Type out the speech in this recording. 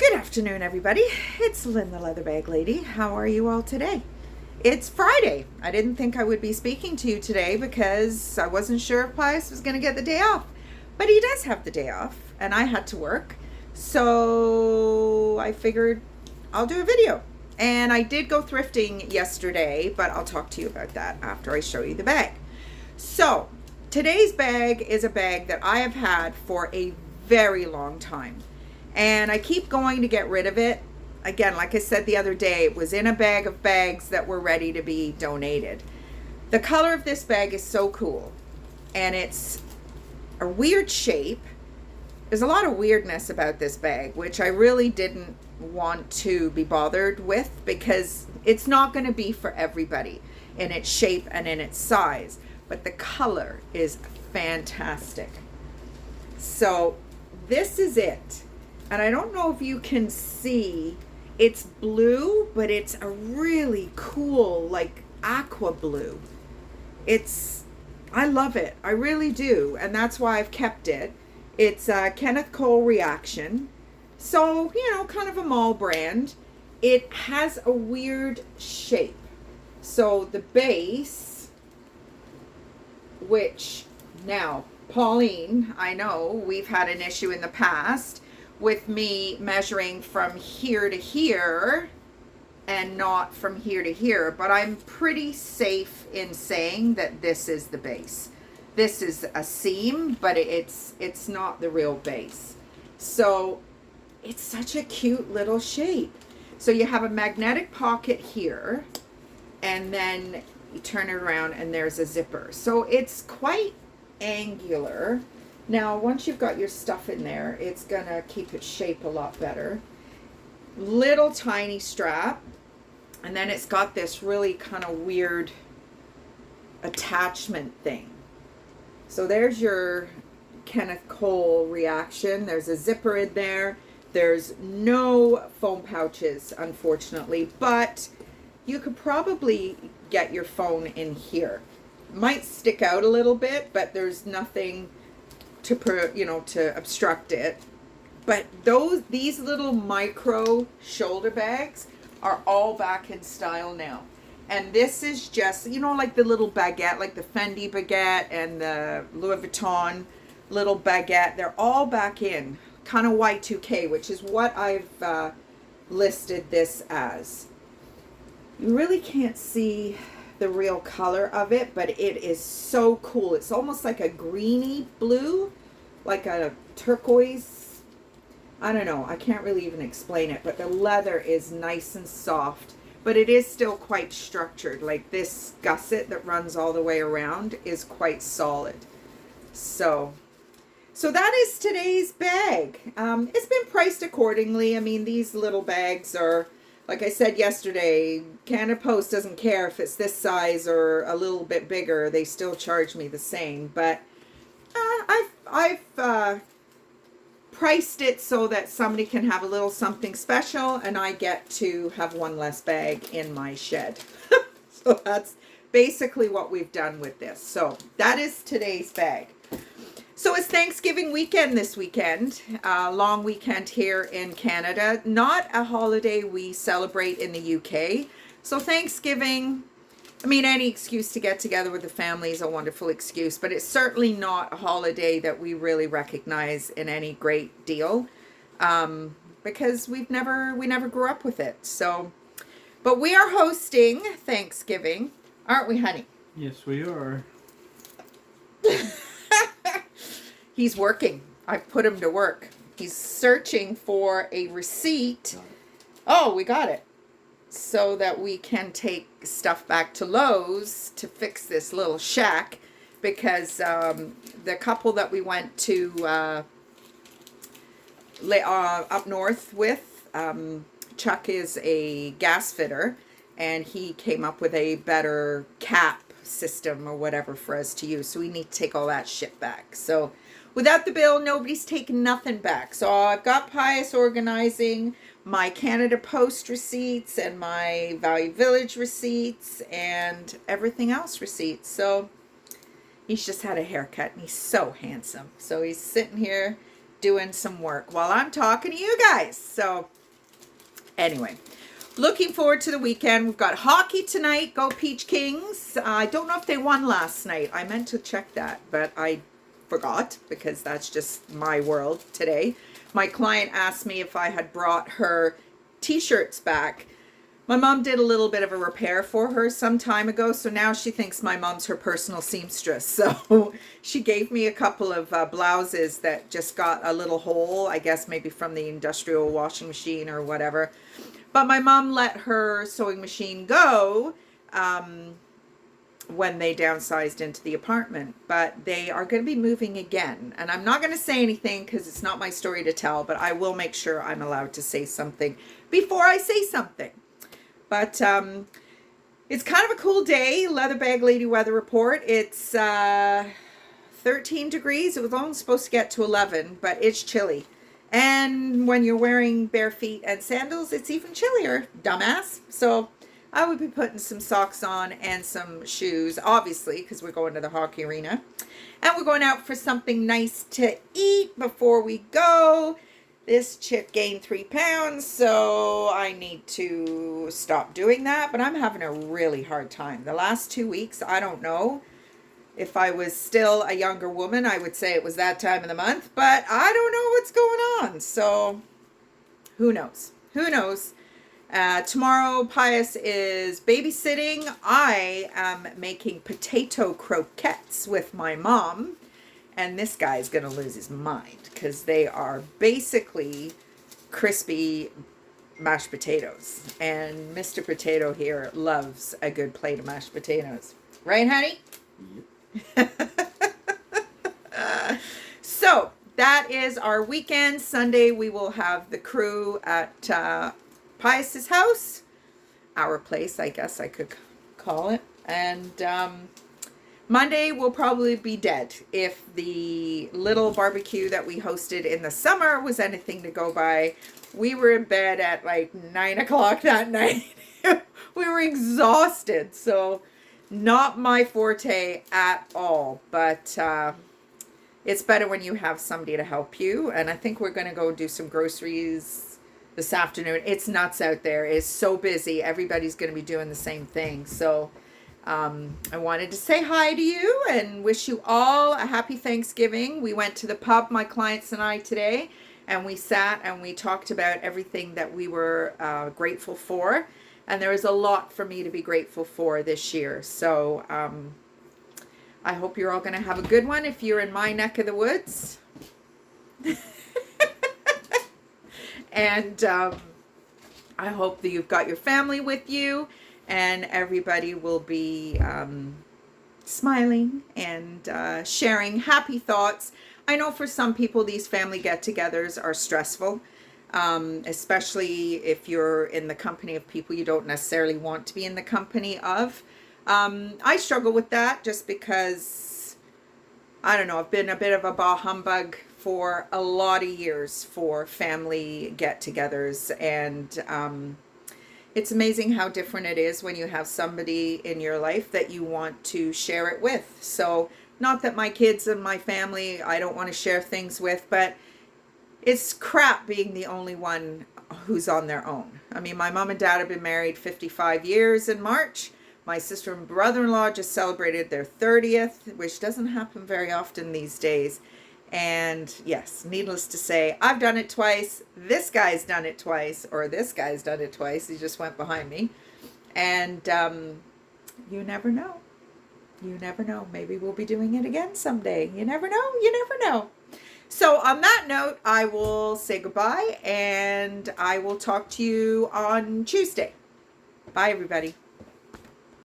Good afternoon, everybody. It's Lynn, the Leather Bag Lady. How are you all today? It's Friday. I didn't think I would be speaking to you today because I wasn't sure if Pius was going to get the day off. But he does have the day off, and I had to work. So I figured I'll do a video. And I did go thrifting yesterday, but I'll talk to you about that after I show you the bag. So today's bag is a bag that I have had for a very long time. And I keep going to get rid of it. Again, like I said the other day, it was in a bag of bags that were ready to be donated. The color of this bag is so cool. And it's a weird shape. There's a lot of weirdness about this bag, which I really didn't want to be bothered with because it's not going to be for everybody in its shape and in its size. But the color is fantastic. So this is it. And I don't know if you can see, it's blue, but it's a really cool, like aqua blue. I love it. I really do. And that's why I've kept it. It's a Kenneth Cole Reaction. So, kind of a mall brand. It has a weird shape. So the base, which now, Pauline, I know we've had an issue in the past with me measuring from here to here and not from here to here, but I'm pretty safe in saying that this is the base. This is a seam, but it's not the real base. So it's such a cute little shape. So you have a magnetic pocket here, and then you turn it around and there's a zipper. So it's quite angular. Now, once you've got your stuff in there, it's going to keep its shape a lot better. Little tiny strap. And then it's got this really kind of weird attachment thing. So there's your Kenneth Cole Reaction. There's a zipper in there. There's no foam pouches, unfortunately. But you could probably get your phone in here. Might stick out a little bit, but there's nothing to obstruct it. But these little micro shoulder bags are all back in style now. And this is just, like the little baguette, like the Fendi baguette and the Louis Vuitton little baguette. They're all back in, kind of Y2K, which is what I've listed this as. You really can't see the real color of it, but it is so cool. It's almost like a greeny blue, like a turquoise. I don't know, I can't really even explain it, but the leather is nice and soft, but it is still quite structured. Like this gusset that runs all the way around is quite solid. So that is today's bag. It's been priced accordingly. I mean, these little bags are, like I said yesterday, Canada Post doesn't care if it's this size or a little bit bigger. They still charge me the same. But I've priced it so that somebody can have a little something special, and I get to have one less bag in my shed. So that's basically what we've done with this. So that is today's bag. So it's Thanksgiving weekend this weekend, long weekend here in Canada. Not a holiday we celebrate in the UK. So Thanksgiving, I mean, any excuse to get together with the family is a wonderful excuse, but it's certainly not a holiday that we really recognize in any great deal, because we never grew up with it. So, but we are hosting Thanksgiving, aren't we, honey? Yes, we are. He's working. I've put him to work. He's searching for a receipt. Oh, we got it. So that we can take stuff back to Lowe's to fix this little shack, because the couple that we went to up north with, Chuck is a gas fitter, and he came up with a better cap system or whatever for us to use. So we need to take all that shit back. So without the bill, nobody's taking nothing back. So I've got Pius organizing my Canada Post receipts and my Value Village receipts and everything else receipts. So he's just had a haircut and he's so handsome. So he's sitting here doing some work while I'm talking to you guys. So anyway, looking forward to the weekend. We've got hockey tonight. Go Peach Kings. I don't know if they won last night. I meant to check that, but I forgot because that's just my world today. My client asked me if I had brought her t-shirts back. My mom did a little bit of a repair for her some time ago, so now she thinks my mom's her personal seamstress. So she gave me a couple of blouses that just got a little hole, I guess maybe from the industrial washing machine or whatever. But my mom let her sewing machine go when they downsized into the apartment. But they are going to be moving again. And I'm not going to say anything because it's not my story to tell, but I will make sure I'm allowed to say something before I say something. But it's kind of a cool day. Leather Bag Lady weather report. It's 13 degrees. It was only supposed to get to 11, but it's chilly. And when you're wearing bare feet and sandals, it's even chillier, dumbass. So I would be putting some socks on and some shoes, obviously, because we're going to the hockey arena. And we're going out for something nice to eat before we go. This chick gained 3 pounds, so I need to stop doing that. But I'm having a really hard time. The last 2 weeks, I don't know. If I was still a younger woman, I would say it was that time of the month. But I don't know what's going on. So who knows? Who knows? Tomorrow, Pius is babysitting. I am making potato croquettes with my mom. And this guy's going to lose his mind because they are basically crispy mashed potatoes. And Mr. Potato here loves a good plate of mashed potatoes. Right, honey? Yep. So that is our weekend. Sunday, we will have the crew at Pius's house. Our place, I guess I could call it. And Monday will probably be dead if the little barbecue that we hosted in the summer was anything to go by. We were in bed at like 9 o'clock that night. We were exhausted, so not my forte at all. But it's better when you have somebody to help you. And I think we're going to go do some groceries this afternoon. It's nuts out there. It's so busy. Everybody's going to be doing the same thing. So I wanted to say hi to you and wish you all a happy Thanksgiving. We went to the pub, my clients and I, today, and we sat and we talked about everything that we were grateful for. And there was a lot for me to be grateful for this year. So I hope you're all going to have a good one if you're in my neck of the woods. And I hope that you've got your family with you. And everybody will be smiling and sharing happy thoughts. I know for some people these family get-togethers are stressful, especially if you're in the company of people you don't necessarily want to be in the company of. I struggle with that just because, I don't know, I've been a bit of a bah humbug for a lot of years for family get-togethers. And it's amazing how different it is when you have somebody in your life that you want to share it with. So not that my kids and my family, I don't want to share things with, but it's crap being the only one who's on their own. I mean, my mom and dad have been married 55 years in March. My sister and brother-in-law just celebrated their 30th, which doesn't happen very often these days. And yes, needless to say, I've done it twice. This guy's done it twice, or this guy's done it twice. He just went behind me. And you never know. You never know. Maybe we'll be doing it again someday. You never know. You never know. So on that note, I will say goodbye, and I will talk to you on Tuesday. Bye, everybody.